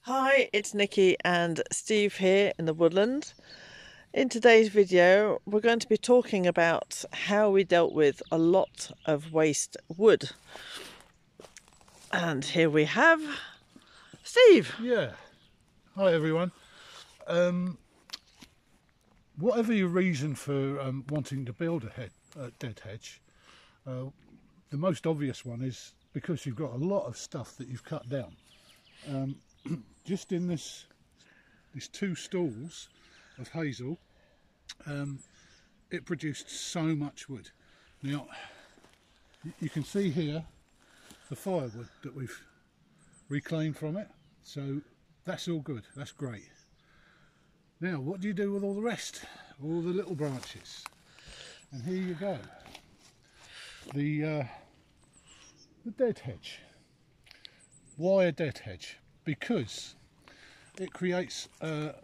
Hi, it's Nikki and Steve here in the Woodland. In today's video, we're going to be talking about how we dealt with a lot of waste wood. And here we have Steve. Yeah. Hi everyone. Whatever your reason for wanting to build a dead hedge, the most obvious one is because you've got a lot of stuff that you've cut down. Just in these two stalls of hazel, it produced so much wood. Now you can see here the firewood that we've reclaimed from it, so that's all good, that's great. Now what do you do with all the rest, all the little branches? And here you go, the dead hedge. Why a dead hedge? Because it creates a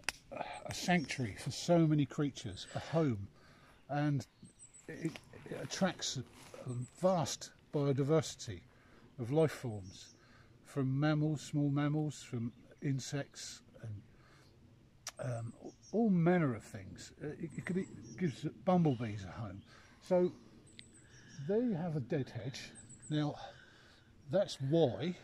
sanctuary for so many creatures, a home, and it attracts a vast biodiversity of life forms, from mammals, small mammals, from insects, and all manner of things. It gives bumblebees a home. So there you have a dead hedge. Now that's why,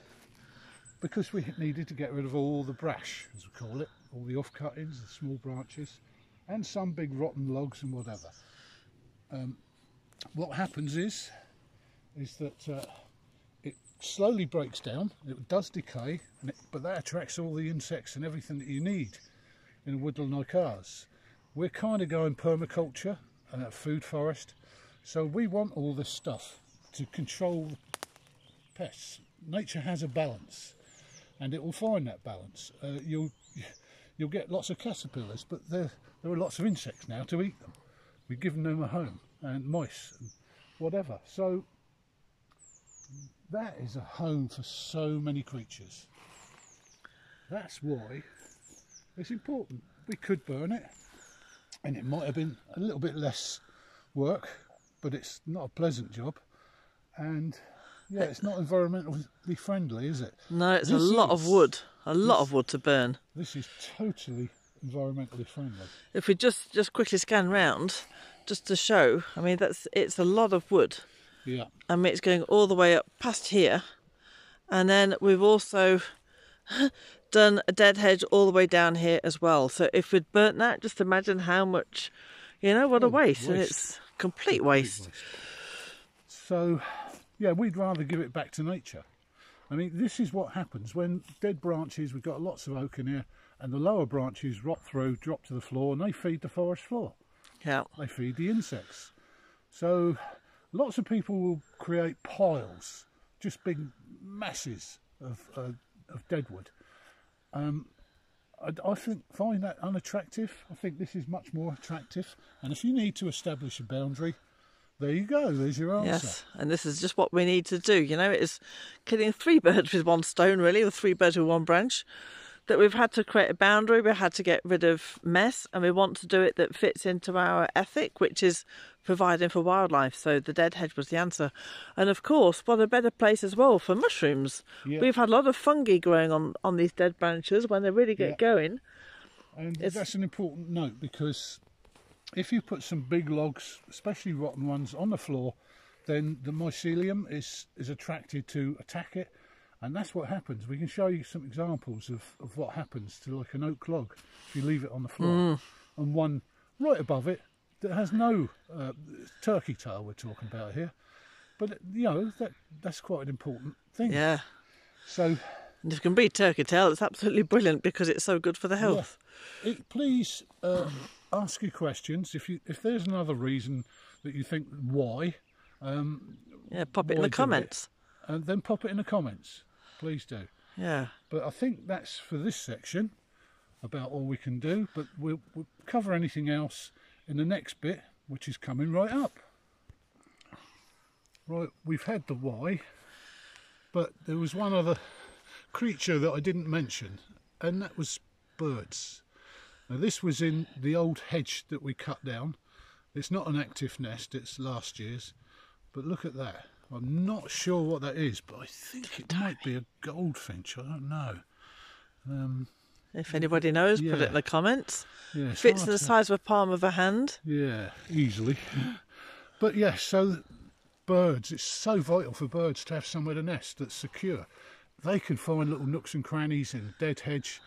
because we needed to get rid of all the brash, as we call it, all the off-cuttings, the small branches, and some big rotten logs and whatever. What happens is that it slowly breaks down, it does decay, but that attracts all the insects and everything that you need in a woodland like ours. We're kind of going permaculture and a food forest, so we want all this stuff to control pests. Nature has a balance, and it will find that balance. You'll get lots of caterpillars, but there are lots of insects now to eat them. We've given them a home, and mice and whatever. So that is a home for so many creatures. That's why it's important. We could burn it, and it might have been a little bit less work, but it's not a pleasant job, and yeah, it's not environmentally friendly, is it? No, it's a lot of wood to burn. This is totally environmentally friendly. If we just quickly scan round, just to show, I mean, it's a lot of wood. Yeah. I mean, it's going all the way up past here, and then we've also done a dead hedge all the way down here as well. So if we'd burnt that, just imagine how much, what a waste. And it's complete waste. So yeah, we'd rather give it back to nature. I mean, this is what happens when dead branches, we've got lots of oak in here, and the lower branches rot through, drop to the floor, and they feed the forest floor. Yeah. They feed the insects. So lots of people will create piles, just big masses of dead wood. I find that unattractive. I think this is much more attractive. And if you need to establish a boundary, there you go, there's your answer. Yes, and this is just what we need to do. It is killing three birds with one stone, really, or three birds with one branch. That we've had to create a boundary, we had to get rid of mess, and we want to do it that fits into our ethic, which is providing for wildlife. So the dead hedge was the answer. And of course, what a better place as well for mushrooms. Yeah. We've had a lot of fungi growing on these dead branches when they really get going. And that's an important note, because if you put some big logs, especially rotten ones, on the floor, then the mycelium is attracted to attack it, and that's what happens. We can show you some examples of what happens to like an oak log if you leave it on the floor, and one right above it that has no turkey tail we're talking about here, but that's quite an important thing. Yeah. So, and if it can be turkey tail, it's absolutely brilliant because it's so good for the health. Yeah. Please ask your questions. If there's another reason that you think why, pop it in the comments. And then pop it in the comments, please do. Yeah. But I think that's for this section about all we can do. But we'll cover anything else in the next bit, which is coming right up. Right, we've had the why, but there was one other creature that I didn't mention, and that was birds. Now this was in the old hedge that we cut down. It's not an active nest, it's last year's, but look at that. I'm not sure what that is, but I think it might be a goldfinch, I don't know. If anybody knows, put it yeah. in the comments. Yeah, it's Fits hard in the to- size of a palm of a hand. Yeah, easily. But yeah, so birds, it's so vital for birds to have somewhere to nest that's secure. They can find little nooks and crannies in a dead hedge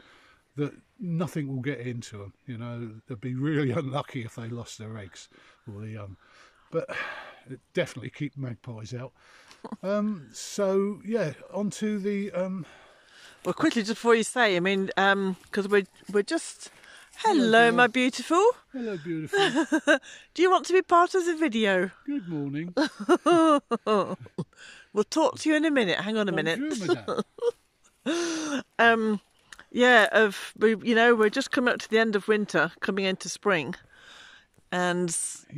that nothing will get into them. You know, they'd be really unlucky if they lost their eggs or the young. But it definitely keep magpies out. So yeah, onto the Well, quickly, just before you say, I mean, because we're just... Hello, Hello, my beautiful. hello, beautiful. Do you want to be part of the video? Good morning. We'll talk to you in a minute. Hang on a minute. Bonjour, madame. Yeah, we're just coming up to the end of winter, coming into spring, and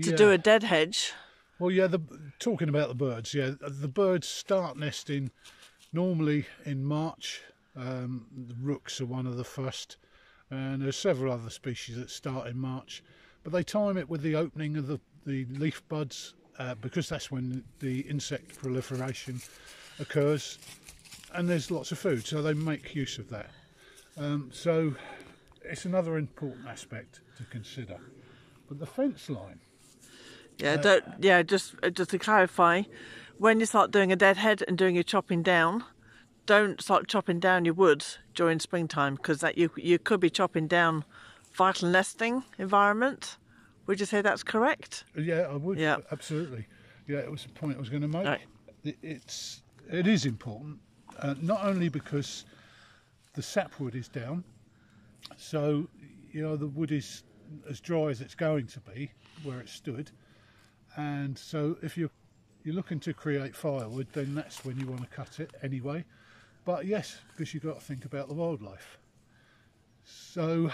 to do Yeah. a dead hedge. Well, yeah, talking about the birds, yeah, the birds start nesting normally in March. The rooks are one of the first, and there's several other species that start in March, but they time it with the opening of the leaf buds because that's when the insect proliferation occurs, and there's lots of food, so they make use of that. So it's another important aspect to consider. But the fence line, Yeah, just to clarify, when you start doing a dead head and doing your chopping down, don't start chopping down your wood during springtime, because that you could be chopping down vital nesting environment. Would you say that's correct? yeah, I would, Yeah. absolutely. Yeah, it was the point I was going to make. Right. It is important, not only because the sapwood is down, so you know the wood is as dry as it's going to be where it stood, and so if you're looking to create firewood, then that's when you want to cut it anyway. But yes, because you've got to think about the wildlife. So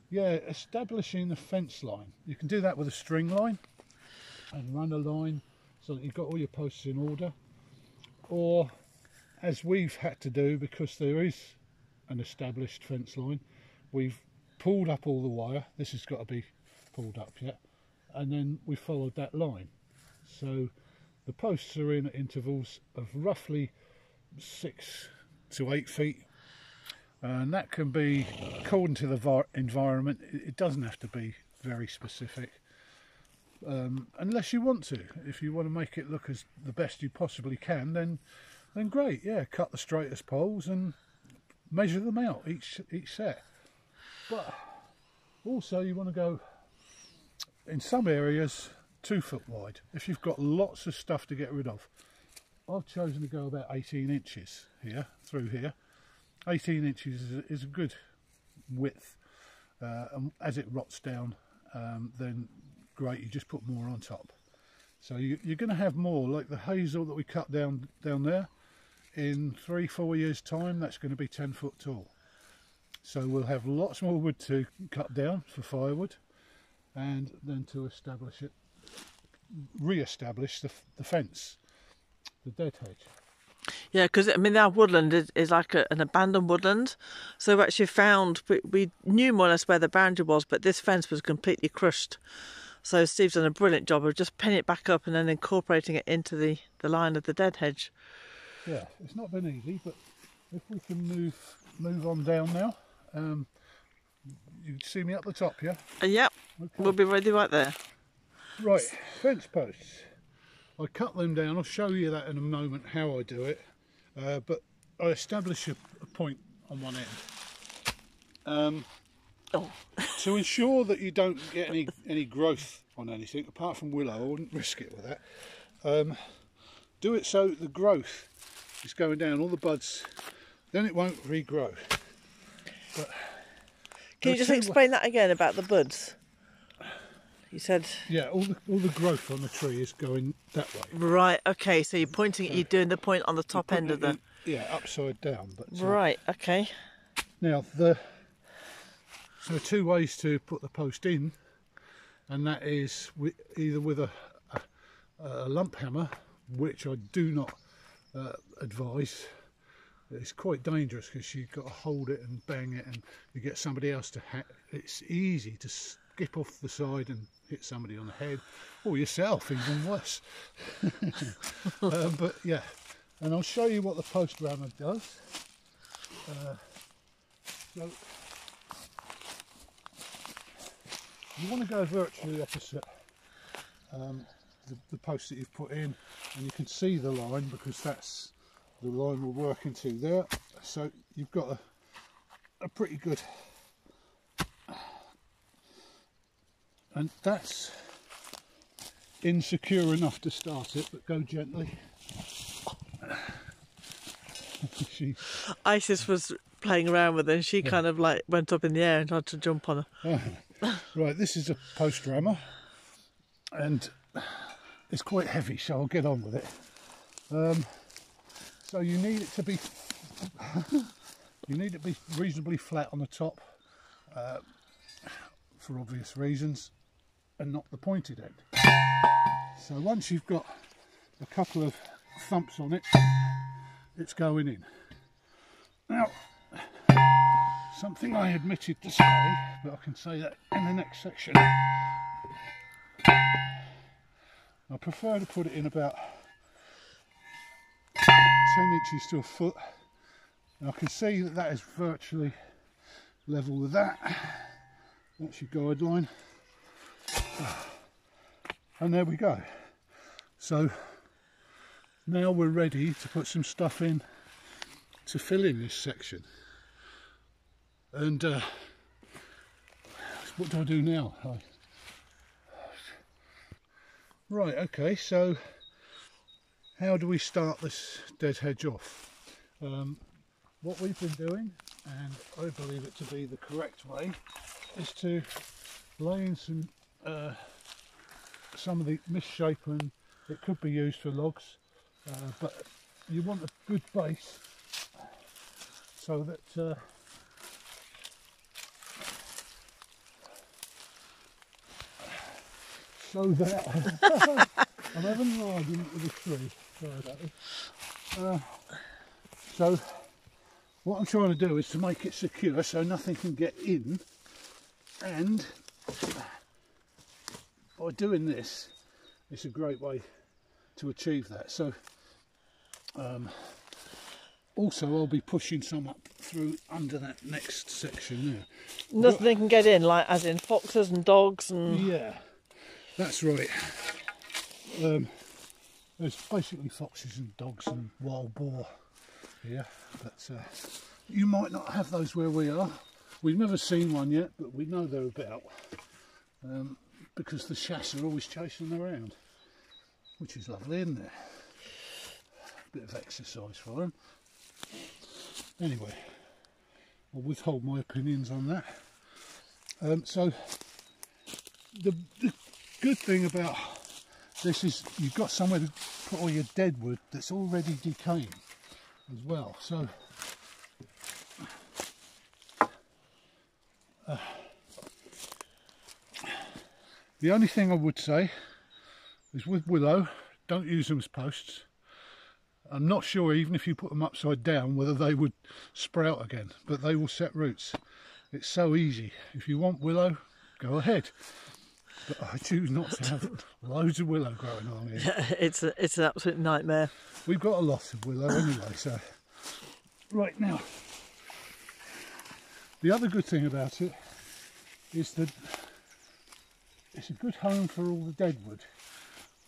yeah, establishing the fence line, you can do that with a string line and run a line so that you've got all your posts in order, or as we've had to do, because there is an established fence line, we've pulled up all the wire. This has got to be pulled up yet, and then we followed that line. So the posts are in at intervals of roughly 6 to 8 feet, and that can be according to the environment. It doesn't have to be very specific, unless you want to. If you want to make it look as the best you possibly can, then great. Yeah, cut the straightest poles and measure them out each set. But also you want to go, in some areas, 2 foot wide if you've got lots of stuff to get rid of. I've chosen to go about 18 inches here, through here. 18 inches is a good width, and as it rots down, then great, you just put more on top. So you're going to have more, like the hazel that we cut down there. In 3-4 years time, that's going to be 10 foot tall. So we'll have lots more wood to cut down for firewood, and then to establish it, re-establish the fence, the dead hedge. Yeah, because I mean our woodland is like an abandoned woodland, so we actually found we knew more or less where the boundary was, but this fence was completely crushed. So Steve's done a brilliant job of just pinning it back up and then incorporating it into the line of the dead hedge. Yeah, it's not been easy, but if we can move on down now, you can see me up the top, yeah? Yep, Okay. we'll be ready right there. Right, fence posts. I cut them down. I'll show you that in a moment how I do it. But I establish a point on one end. To ensure that you don't get any growth on anything, apart from willow, I wouldn't risk it with that. Do it so the growth is going down, all the buds, then it won't regrow. But Can you just explain that again about the buds? You said... Yeah, all the growth on the tree is going that way. Right, okay, so you're pointing, you're doing the point on the top end of the... Yeah, upside down. But Right, okay. now there are 2 ways to put the post in, and that is either with a lump hammer, which I do not advise. It's quite dangerous because you've got to hold it and bang it, and you get somebody else to hack. It's easy to skip off the side and hit somebody on the head, or yourself, even worse. But yeah, and I'll show you what the post rammer does. So you want to go virtually opposite the post that you've put in, and you can see the line because that's the line we're working to there. So you've got a pretty good, and that's insecure enough to start it, but go gently. Isis was playing around with it and she kind of like went up in the air and tried to jump on her. Right, this is a post rammer and it's quite heavy, so I'll get on with it. So you need it to be reasonably flat on the top for obvious reasons, and not the pointed end. So once you've got a couple of thumps on it, it's going in. Now, something I omitted to say, but I can say that in the next section. I prefer to put it in about 10 inches to a foot. Now I can see that that is virtually level with that. That's your guideline. And there we go. So now we're ready to put some stuff in to fill in this section. And what do I do now? Right, okay, so how do we start this dead hedge off? What we've been doing, and I believe it to be the correct way, is to lay in some of the misshapen. It could be used for logs, but you want a good base so that I'm having an argument with a tree. Sorry about this. So what I'm trying to do is to make it secure so nothing can get in, and by doing this, it's a great way to achieve that. So also I'll be pushing some up through under that next section there. Nothing can get in, like as in foxes and dogs and... Yeah, that's right. There's basically foxes and dogs and wild boar here, but you might not have those where we are. We've never seen one yet, but we know they're about, because the chass are always chasing them around, which is lovely, isn't it? Bit of exercise for them. Anyway, I'll withhold my opinions on that. So the good thing about this is you've got somewhere to put all your dead wood that's already decaying as well. So the only thing I would say is with willow, don't use them as posts. I'm not sure even if you put them upside down whether they would sprout again, but they will set roots. It's so easy. If you want willow, go ahead. But I choose not to have loads of willow growing on here. Yeah, it's an absolute nightmare. We've got a lot of willow anyway, so... Right, now, the other good thing about it is that it's a good home for all the dead wood,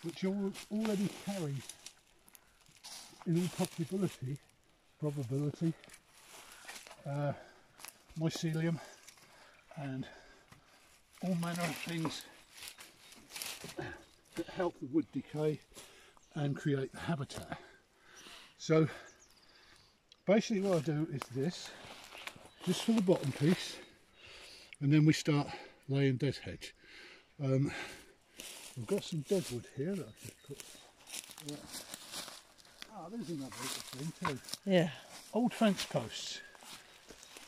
which you already carry, in all probability, mycelium and all manner of things that help the wood decay and create the habitat. So basically what I do is this, just for the bottom piece, and then we start laying dead hedge. I've got some dead wood here that I've just put. There's another little thing too. Yeah. Old fence posts.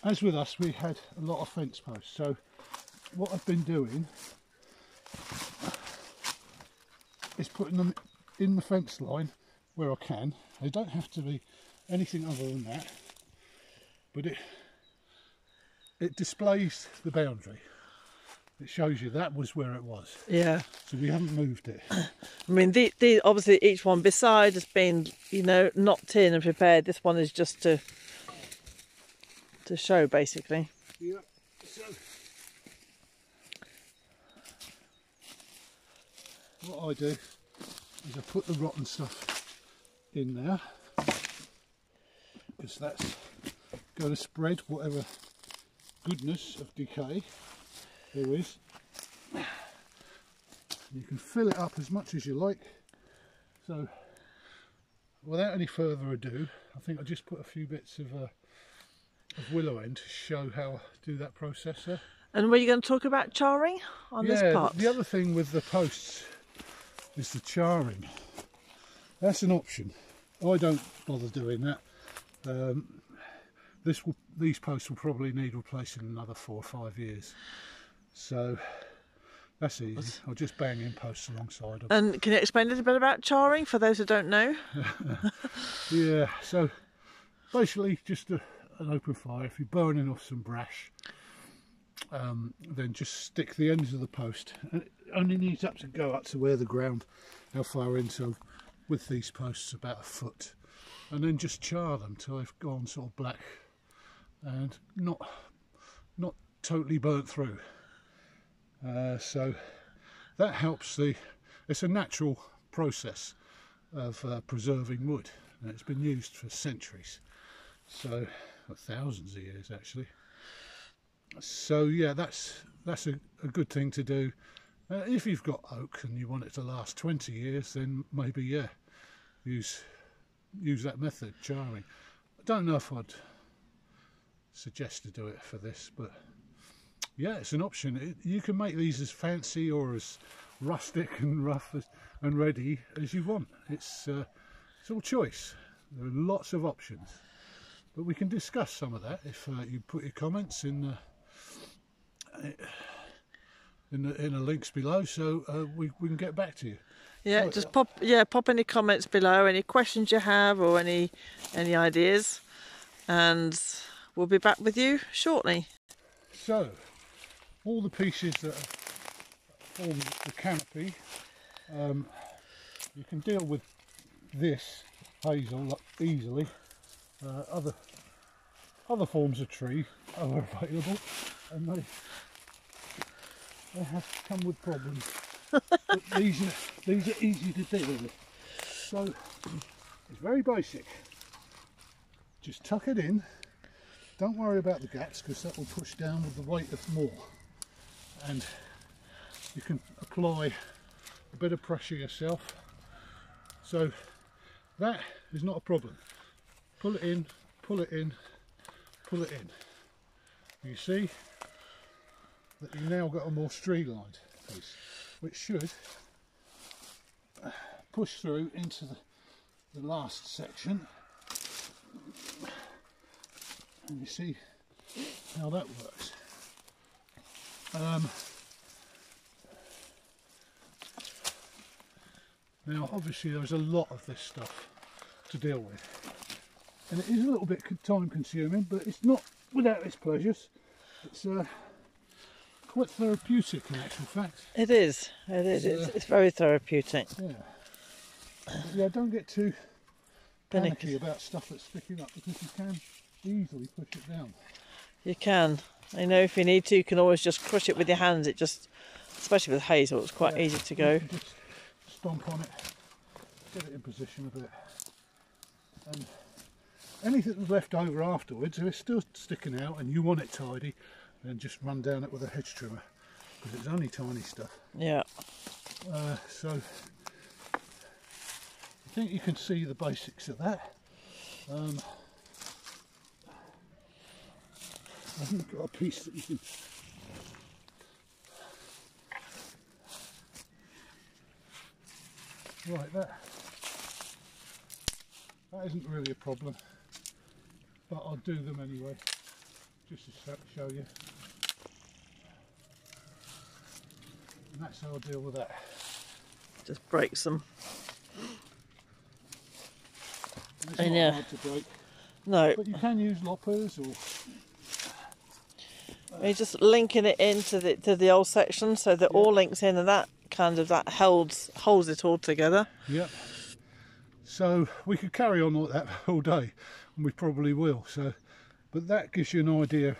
As with us, we had a lot of fence posts. So what I've been doing is putting them in the fence line where I can. They don't have to be anything other than that, but it displays the boundary. It shows you that was where it was. Yeah. So we haven't moved it. I mean, the obviously each one beside has been, you know, knocked in and prepared. This one is just to to show, basically. Yeah. So what I do is I put the rotten stuff in there, because that's going to spread whatever goodness of decay there is. You can fill it up as much as you like. So without any further ado, I think I'll just put a few bits of willow end to show how I do that process there. And were you going to talk about charring on this part? The other thing with the posts is the charring. That's an option. I don't bother doing that. These posts will probably need replacing another 4 or 5 years. So that's easy. I'll just bang in posts alongside them. And can you explain a little bit about charring for those who don't know? Yeah, so basically just an open fire. If you're burning off some brash, then just stick the ends of the post. And it only needs to go up to where the ground, how far in, so with these posts about 1 foot. And then just char them till they've gone sort of black and not totally burnt through. So that helps it's a natural process of preserving wood, and it's been used for centuries, so thousands of years actually. So yeah, that's a good thing to do. If you've got oak and you want it to last 20 years, then maybe use that method, charring. I don't know if I'd suggest to do it for this, but yeah, it's an option. You can make these as fancy or as rustic and rough and ready as you want. It's all choice. There are lots of options, but we can discuss some of that if you put your comments in the links below, so we can get back to you. Yeah, just pop any comments below, any questions you have or any ideas, and we'll be back with you shortly. So all the pieces that form the canopy, you can deal with this hazel easily. Other forms of tree are available, and they have come with problems. But these are easy to deal with. So it's very basic. Just tuck it in. Don't worry about the gaps, because that will push down with the weight of more. And you can apply a bit of pressure yourself. So that is not a problem. Pull it in, pull it in, pull it in. You see that you've now got a more streamlined piece, which should push through into the last section. And you see how that works. Now obviously there's a lot of this stuff to deal with, and it is a little bit time consuming, but it's not without its pleasures. It's quite therapeutic in actual fact. It is. It's very therapeutic. Yeah, don't get too panicky about stuff that's sticking up, because you can easily push it down. You can. I know if you need to, you can always just crush it with your hands. It just, especially with hazel, it's quite easy to go. You can just stomp on it, get it in position a bit, and anything that's left over afterwards, if it's still sticking out and you want it tidy, then just run down it with a hedge trimmer, because it's only tiny stuff. Yeah. So I think you can see the basics of that. I haven't got a piece that you can. Right, that isn't really a problem, but I'll do them anyway, just to show you. And that's how I'll deal with that. Just breaks them. It's not hard to break. No. But you can use loppers or. You're just linking it into the old section, so that all links in, and that holds it all together. Yep. So we could carry on like that all day, and we probably will. So but that gives you an idea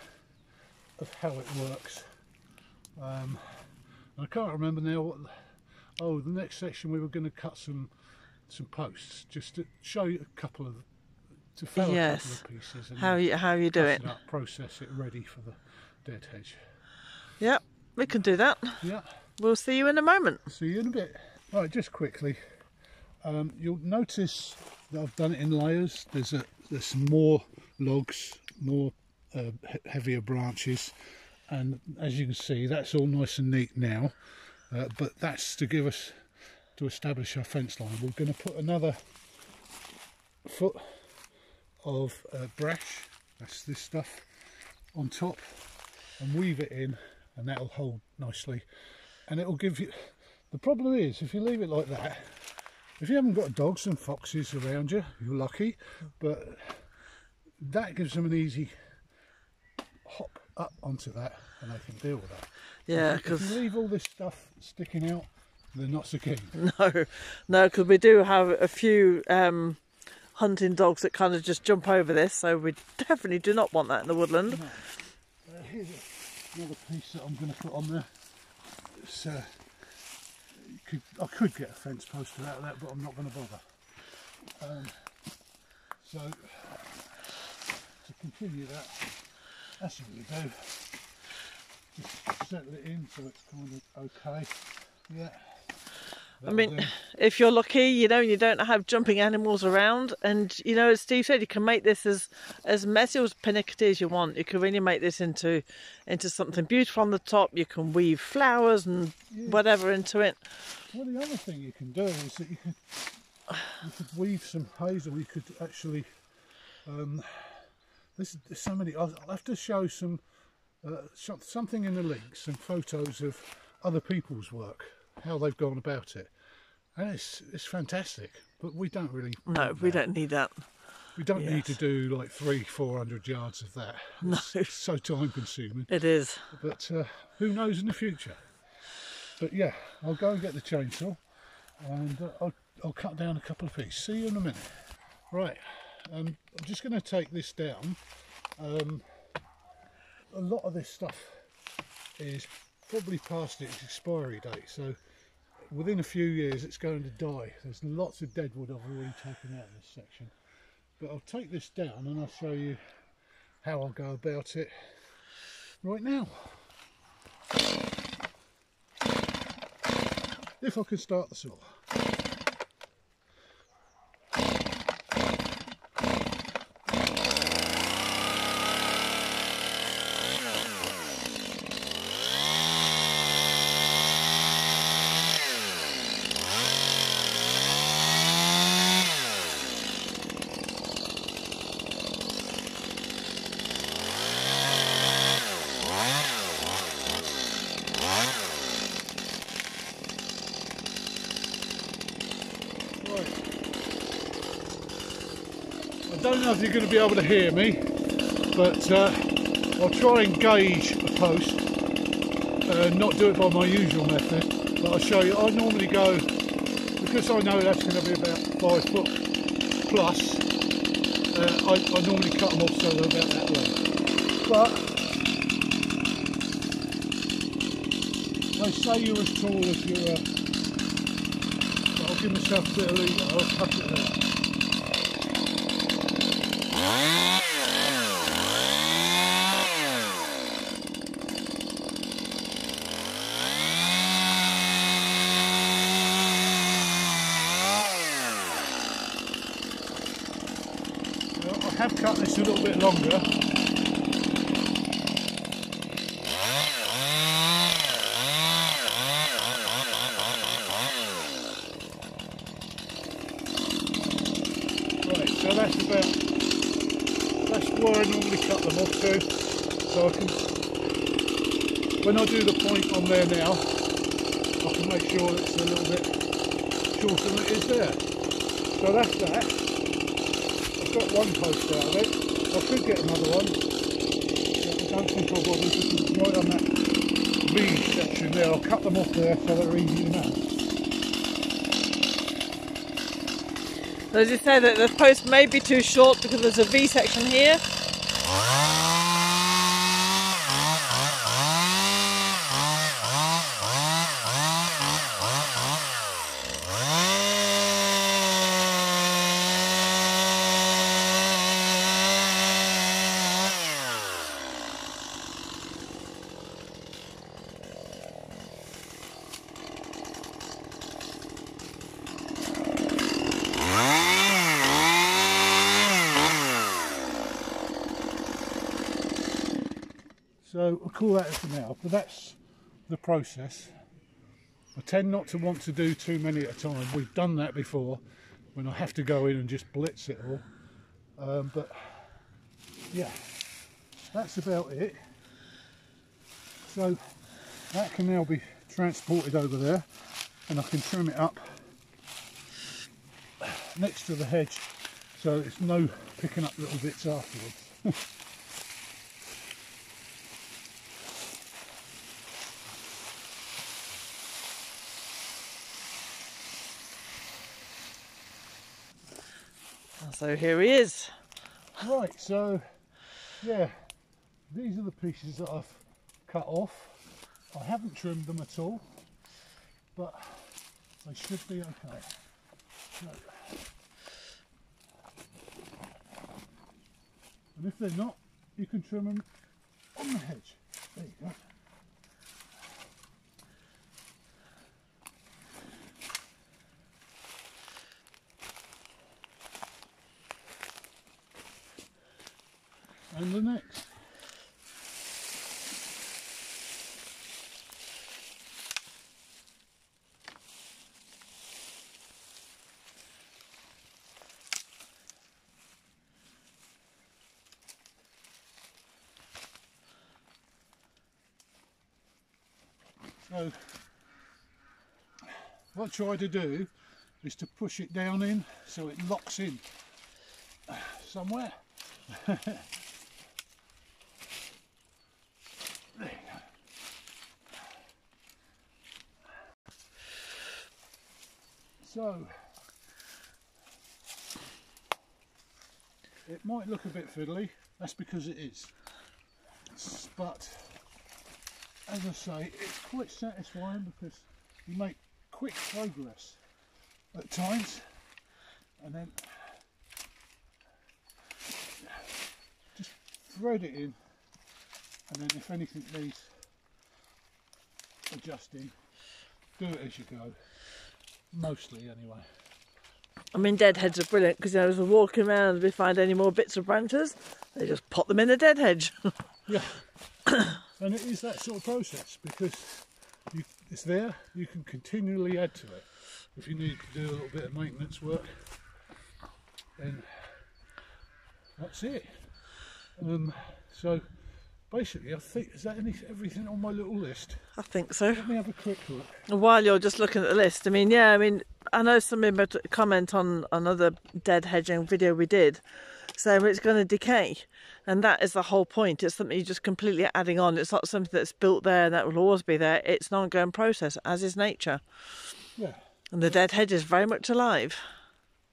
of how it works. I can't remember now what. Oh, the next section we were going to cut some posts just to show you a couple of, to fell a couple of pieces and how you do it. Up, process it ready for the dead hedge. Yep, we can do that. Yeah. We'll see you in a moment. See you in a bit. Right, just quickly, you'll notice that I've done it in layers. There's some more logs, more heavier branches, and as you can see, that's all nice and neat now. But that's to give us, to establish our fence line. We're going to put another foot of brash, that's this stuff, on top and weave it in, and that'll hold nicely, and it'll give you, the problem is if you leave it like that, if you haven't got dogs and foxes around you, you're lucky, but that gives them an easy hop up onto that and they can deal with that. Yeah, because if you leave all this stuff sticking out, they're not so keen. No, because we do have a few hunting dogs that kind of just jump over this, so we definitely do not want that in the woodland. No. Here's another piece that I'm going to put on there. It's, I could get a fence poster out of that, but I'm not going to bother. So to continue that, that's what you do. Just settle it in so it's kind of okay. Yeah. I mean, if you're lucky, you know, you don't have jumping animals around, and you know, as Steve said, you can make this as messy or as pernickety as you want. You can really make this into something beautiful on the top. You can weave flowers and whatever into it. Well, the other thing you can do is that you could weave some hazel. You could actually, there's so many. I'll have to show some something in the link, some photos of other people's work, how they've gone about it, and it's fantastic. But we don't really. No, we don't need that. We don't need to do like 300-400 yards of that. No, it's so time consuming. It is. But who knows in the future? But yeah, I'll go and get the chainsaw, and I'll cut down a couple of pieces. See you in a minute. Right, I'm just going to take this down. A lot of this stuff is probably past its expiry date, so within a few years it's going to die. There's lots of dead wood I've already taken out in this section, but I'll take this down and I'll show you how I'll go about it right now. If I can start the saw. I don't know if you're going to be able to hear me, but I'll try and gauge a post, not do it by my usual method, but I'll show you. I normally go, because I know that's going to be about 5 foot plus, I normally cut them off so they're about that long. But they say you're as tall as you but I'll give myself a bit of leeway. I'll cut it there. I have cut this a little bit longer. Right, so that's where I normally cut them off to. So I can, when I do the point on there now, I can make sure it's a little bit shorter than it is there. So that's that. Got one post out of it. I could get another one, but I don't think I'll bother because it's right on that V section there. I'll cut them off there so they're easy to mount. So as you say, that the post may be too short because there's a V section here. So we'll call that for now, but that's the process. I tend not to want to do too many at a time. We've done that before when I have to go in and just blitz it all. But yeah, that's about it. So that can now be transported over there and I can trim it up next to the hedge so it's no picking up little bits afterwards. So here he is. Right, so yeah, these are the pieces that I've cut off. I haven't trimmed them at all, but they should be okay. So, and if they're not, you can trim them on the hedge. There you go. And the next. So what I try to do is to push it down in so it locks in somewhere. So it might look a bit fiddly, that's because it is, but as I say, it's quite satisfying because you make quick progress at times and then just thread it in, and then if anything needs adjusting, do it as you go. Mostly anyway. I mean, dead hedges are brilliant because, you know, as we're walking around and we find any more bits of branches, they just pop them in a dead hedge. Yeah, and it is that sort of process because it's there, you can continually add to it. If you need to do a little bit of maintenance work, then that's it. So basically, I think, is that everything on my little list? I think so. Let me have a quick look. While you're just looking at the list, I mean, yeah, I mean, I know somebody made a comment on another dead hedging video we did, saying it's going to decay, and that is the whole point. It's something you're just completely adding on. It's not something that's built there and that will always be there. It's an ongoing process, as is nature. Yeah. And the dead hedge is very much alive.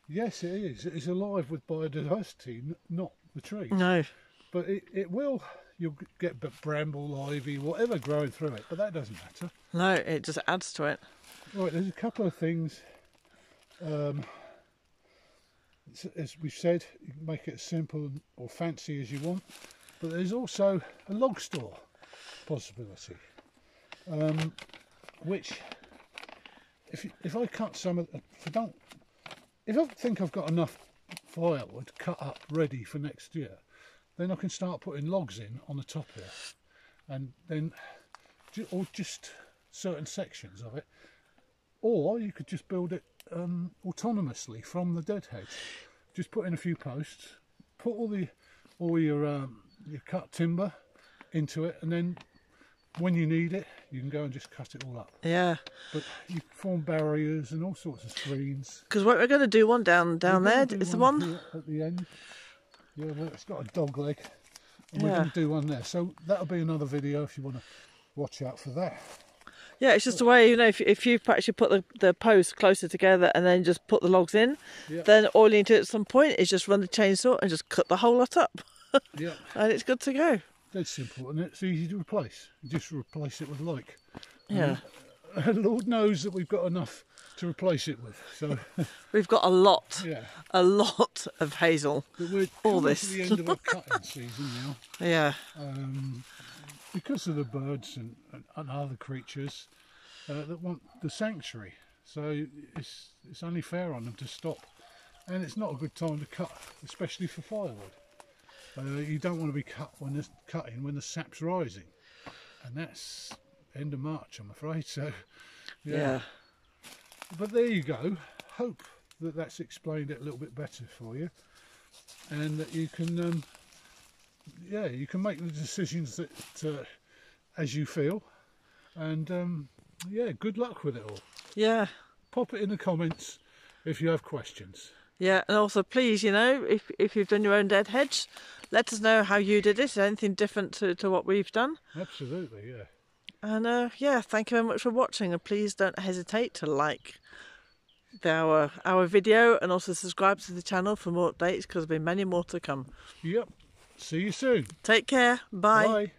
Yes, it is. It is alive with biodiversity, not the trees. No. But it will. You'll get bramble, ivy, whatever growing through it, but that doesn't matter. No, it just adds to it. Right, there's a couple of things. As we've said, you can make it as simple or fancy as you want, but there's also a log store possibility, which if I cut some of, if I think I've got enough firewood cut up ready for next year, then I can start putting logs in on the top here, and then or just certain sections of it, or you could just build it autonomously from the dead hedge. Just put in a few posts, put all your cut timber into it, and then when you need it, you can go and just cut it all up. Yeah. But you form barriers and all sorts of screens. Because we're going to do one down there. Is the one at the end? Yeah, well, it's got a dog leg, and yeah. We're going to do one there. So that'll be another video if you want to watch out for that. Yeah, it's just a way, you know, if you actually put the posts closer together and then just put the logs in, then all you need to do at some point is just run the chainsaw and just cut the whole lot up. Yeah, and it's good to go. dead simple, and it's easy to replace. You just replace it with like. Yeah. Lord knows that we've got enough to replace it with. So We've got yeah, a lot of hazel. but we're All coming this. to the end of our cutting season now. Yeah. Because of the birds and other creatures that want the sanctuary. So it's only fair on them to stop. And it's not a good time to cut, especially for firewood. You don't want to be cutting when the sap's rising. And that's end of March, I'm afraid. So Yeah. But there you go. Hope that that's explained it a little bit better for you. And that you can you can make the decisions that as you feel, and good luck with it all. Yeah. Pop it in the comments if you have questions. Yeah, and also please, if you've done your own dead hedge, let us know how you did it. Is there anything different to what we've done? Absolutely, yeah. And thank you very much for watching, and please don't hesitate to like our video and also subscribe to the channel for more updates, because there'll be many more to come. Yep. See you soon. Take care. Bye. Bye.